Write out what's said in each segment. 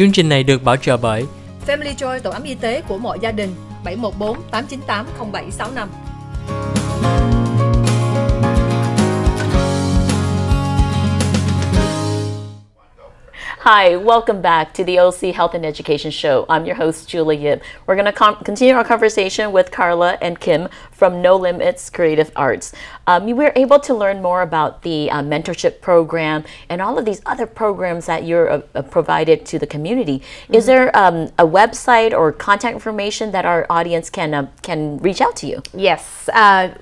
Chương trình này được bảo trợ bởi Family Joy, tổ ấm y tế của mọi gia đình, 714 898 0765. Hi, welcome back to the OC Health and Education Show. I'm your host, Julie Yip. We're going to continue our conversation with Carla and Kim from No Limits Creative Arts. We were able to learn more about the mentorship program and all of these other programs that you're provided to the community. Is there a website or contact information that our audience can reach out to you? Yes,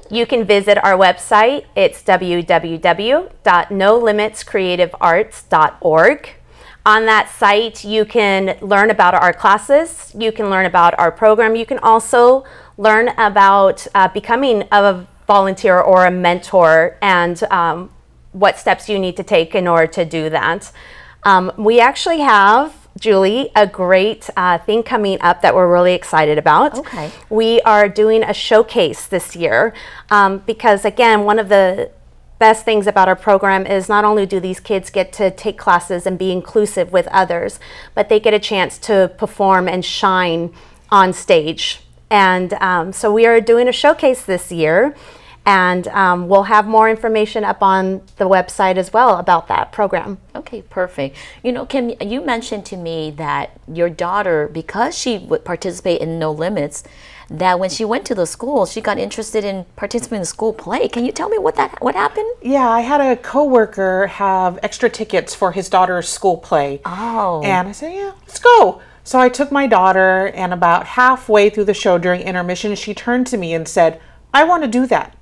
you can visit our website. It's www.nolimitscreativearts.org. On that site, you can learn about our classes, you can learn about our program, you can also learn about becoming a volunteer or a mentor and what steps you need to take in order to do that. We actually have, Julie, a great thing coming up that we're really excited about. Okay. We are doing a showcase this year because, again, one of the best things about our program is not only do these kids get to take classes and be inclusive with others, but they get a chance to perform and shine on stage. And so we are doing a showcase this year, and we'll have more information up on the website as well about that program. Okay, perfect. You know, Kim, you mentioned to me that your daughter, because she would participate in No Limits, that when she went to the school, she got interested in participating in the school play. Can you tell me what happened? Yeah, I had a coworker have extra tickets for his daughter's school play. Oh. And I said, yeah, let's go. So I took my daughter, and about halfway through the show during intermission, she turned to me and said, I want to do that.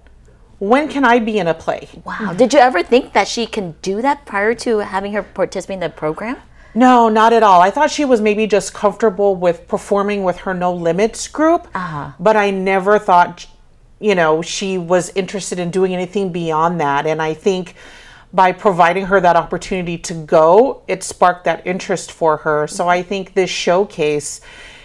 When can I be in a play? Wow. Did you ever think that she can do that prior to having her participate in the program? No, not at all. I thought she was maybe just comfortable with performing with her No Limits group, but I never thought, you know, she was interested in doing anything beyond that. And I think by providing her that opportunity to go, it sparked that interest for her. So I think this showcase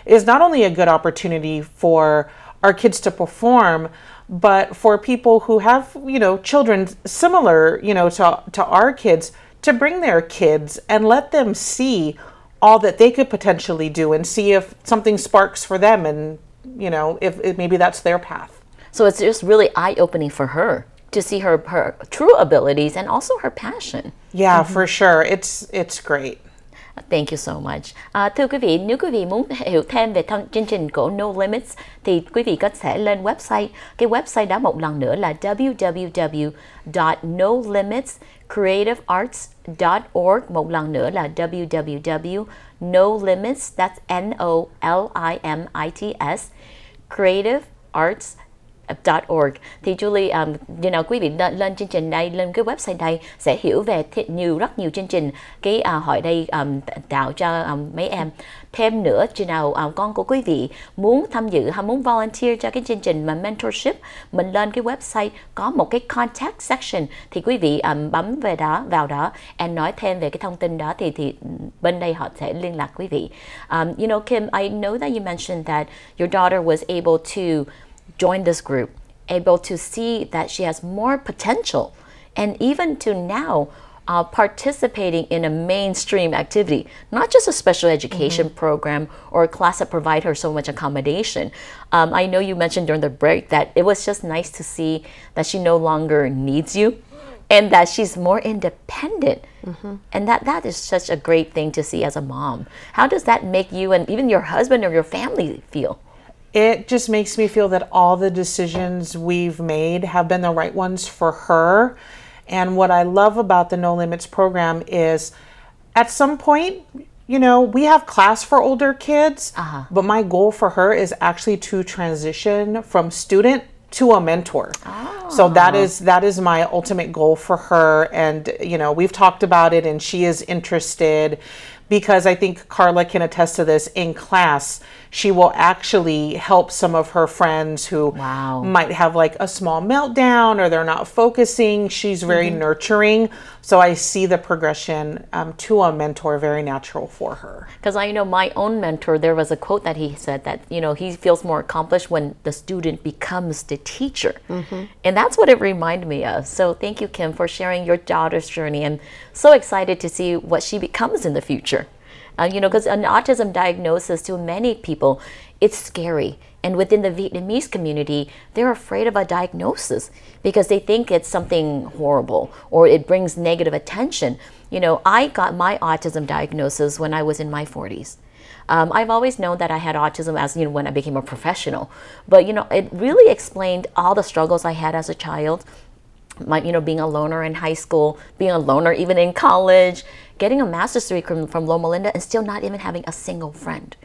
is not only a good opportunity for our kids to perform, but for people who have, you know, children similar, you know, to our kids, to bring their kids and let them see all that they could potentially do and see if something sparks for them, and, you know, if maybe that's their path. So it's just really eye-opening for her to see her true abilities and also her passion. Yeah, for sure. It's great. Thank you so much. Thưa quý vị, nếu quý vị muốn hiểu thêm về chương trình của No Limits thì quý vị có thể lên website. Cái website đó một lần nữa là www.nolimitscreativearts.org. Một lần nữa là www.nolimits, that's N-O-L-I-M-I-T-S, creativearts.org. Thì Julie, quý vị lên chương trình đây, lên cái website đây sẽ hiểu về rất nhiều chương trình cái hội đây tạo cho mấy em. Thêm nữa, khi nào con của quý vị muốn tham dự hay muốn volunteer cho cái chương trình mà mentorship, mình lên cái website có một cái contact section, thì quý vị bấm vào đó and nói thêm về cái thông tin đó thì bên đây họ sẽ liên lạc quý vị. Kim, I know that you mentioned that your daughter was able to join this group, able to see that she has more potential, and even to now participating in a mainstream activity, not just a special education program or a class that provide her so much accommodation. I know you mentioned during the break that it was just nice to see that she no longer needs you and that she's more independent. And that is such a great thing to see as a mom. How does that make you and even your husband or your family feel? It just makes me feel that all the decisions we've made have been the right ones for her. And what I love about the No Limits program is at some point, you know, we have class for older kids, but my goal for her is actually to transition from student to a mentor. So that is my ultimate goal for her. And, you know, we've talked about it and she is interested, because I think Carla can attest to this. In class, she will actually help some of her friends who might have like a small meltdown or they're not focusing. She's very nurturing. So I see the progression to a mentor very natural for her. Because I know my own mentor, there was a quote that he said that, you know, he feels more accomplished when the student becomes the teacher. And that's what it reminded me of. So thank you, Kim, for sharing your daughter's journey. I'm so excited to see what she becomes in the future. You know, because an autism diagnosis to many people, it's scary. And within the Vietnamese community, they're afraid of a diagnosis because they think it's something horrible or it brings negative attention. You know, I got my autism diagnosis when I was in my 40s. I've always known that I had autism as, you know, when I became a professional. But, you know, it really explained all the struggles I had as a child. You know, being a loner in high school, being a loner even in college, getting a master's degree from Loma Linda and still not even having a single friend.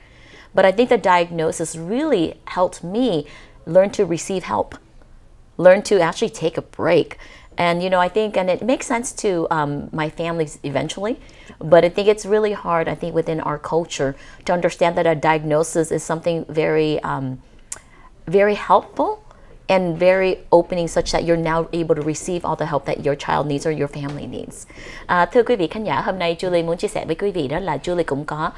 But I think the diagnosis really helped me learn to receive help, learn to actually take a break. And, you know, I think, and it makes sense to my families eventually, but I think it's really hard, I think, within our culture to understand that a diagnosis is something very, very helpful and very opening such that you're now able to receive all the help that your child needs or your family needs. Thưa quý vị khán giả, hôm nay Julie muốn chia sẻ với quý vị đó là Julie cũng có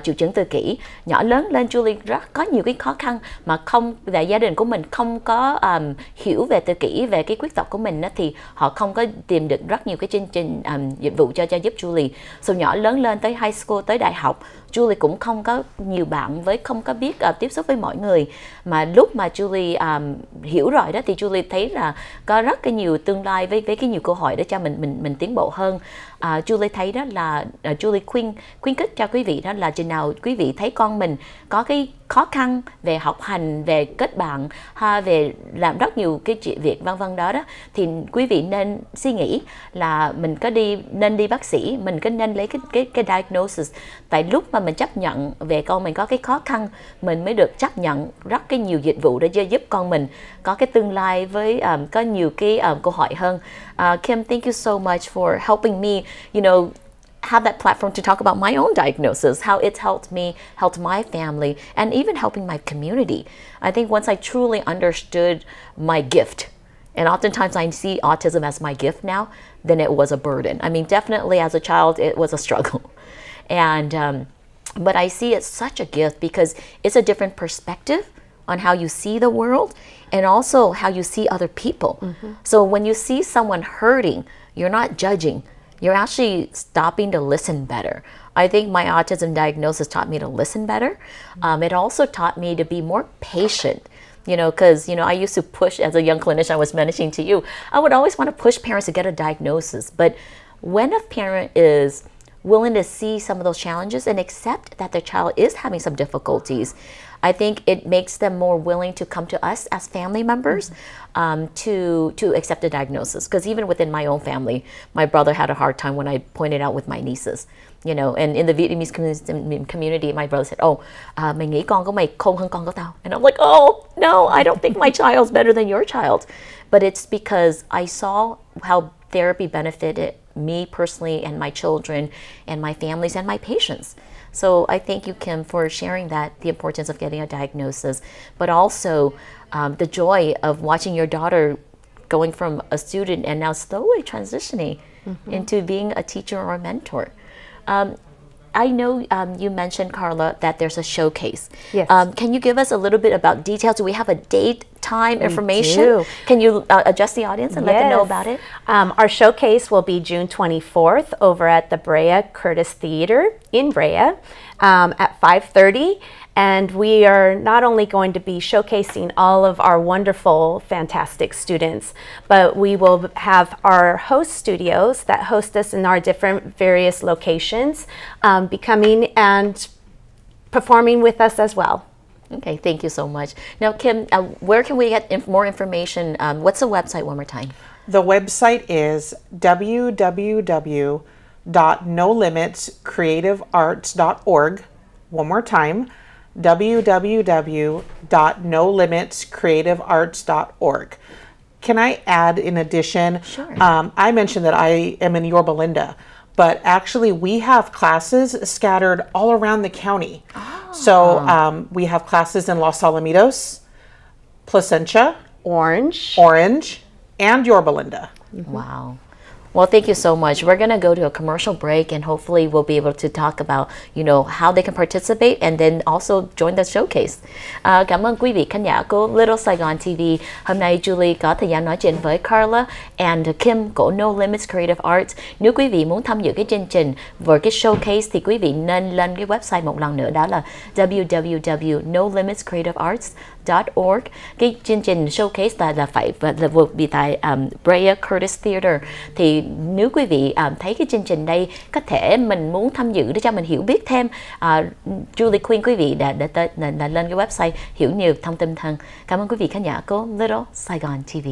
triệu chứng tự kỷ. Nhỏ lớn lên Julie có nhiều cái khó khăn mà về gia đình của mình không có hiểu về tự kỷ, về cái khuyết tật của mình đó, thì họ không có tìm được rất nhiều cái chương trình dịch vụ cho giúp Julie. So nhỏ lớn lên tới high school, tới đại học, Julie cũng không có nhiều bạn, không có biết tiếp xúc với mọi người. Mà lúc mà Julie hiểu rồi đó thì Julie thấy là có rất cái nhiều tương lai với cái nhiều cơ hội để cho mình tiến bộ hơn. Julie thấy đó là Julie khuyến khích cho quý vị đó là chừng nào quý vị thấy con mình có cái khó khăn về học hành, về kết bạn, về làm rất nhiều cái việc vân vân đó thì quý vị nên suy nghĩ là mình nên đi bác sĩ, mình nên lấy cái diagnosis. Tại lúc mà mình chấp nhận về con mình có cái khó khăn, mình mới được chấp nhận rất cái nhiều dịch vụ để giúp con mình có cái tương lai với có nhiều cái cơ hội hơn. Kim, thank you so much for helping me, you know, have that platform to talk about my own diagnosis, how it's helped me, helped my family, and even helping my community. I think once I truly understood my gift, and oftentimes I see autism as my gift now, then it was a burden. I mean, definitely as a child, it was a struggle. And, but I see it such a gift because it's a different perspective on how you see the world and also how you see other people. So when you see someone hurting, you're not judging. You're actually stopping to listen better. I think my autism diagnosis taught me to listen better. It also taught me to be more patient, you know, because, you know, I used to push, as a young clinician, I was mentioning to you, I would always want to push parents to get a diagnosis. But when a parent is willing to see some of those challenges and accept that their child is having some difficulties, I think it makes them more willing to come to us as family members to accept a diagnosis. Because even within my own family, my brother had a hard time when I pointed out with my nieces. You know, and in the Vietnamese community, my brother said, "Oh, mày nghĩ con của mày khôn hơn con của tao." And I'm like, "Oh, no, I don't think my child's better than your child." But it's because I saw how therapy benefited me personally and my children and my families and my patients. So I thank you, Kim, for sharing that, the importance of getting a diagnosis, but also the joy of watching your daughter going from a student and now slowly transitioning into being a teacher or a mentor. I know you mentioned, Carla, that there's a showcase. Yes. Can you give us a little bit about details? Do we have a date, time, information? We do. Can you address the audience and let them know about it? Our showcase will be June 24th over at the Brea Curtis Theater in Brea at 5:30. And we are not only going to be showcasing all of our wonderful, fantastic students, but we will have our host studios that host us in our different various locations be coming and performing with us as well. Okay, thank you so much. Now, Kim, where can we get more information? What's the website one more time? The website is www.nolimitscreativearts.org. One more time, www.nolimitscreativearts.org. Can I add in addition? Sure. I mentioned that I am in Yorba Linda, but actually we have classes scattered all around the county. Oh. So we have classes in Los Alamitos, Placentia, Orange, and Yorba Linda. Wow. Well, thank you so much. We're going to go to a commercial break and hopefully we'll be able to talk about, how they can participate and then also join the showcase. Cảm ơn quý vị khán giả của Little Saigon TV. Hôm nay Julie có thời gian nói chuyện với Carla and Kim của No Limits Creative Arts. Nếu quý vị muốn tham dự cái chương trình với cái showcase thì quý vị nên lên cái website một lần nữa, đó là www.nolimitscreativearts.org. Cái chương trình showcase là phải vượt bị tại Brea Curtis Theater. Thì nếu quý vị thấy cái chương trình đây có thể mình muốn tham dự để cho mình hiểu biết thêm, Julie khuyên quý vị đã lên cái website hiểu nhiều thông tin hơn. Cảm ơn quý vị khán giả của Little Saigon TV.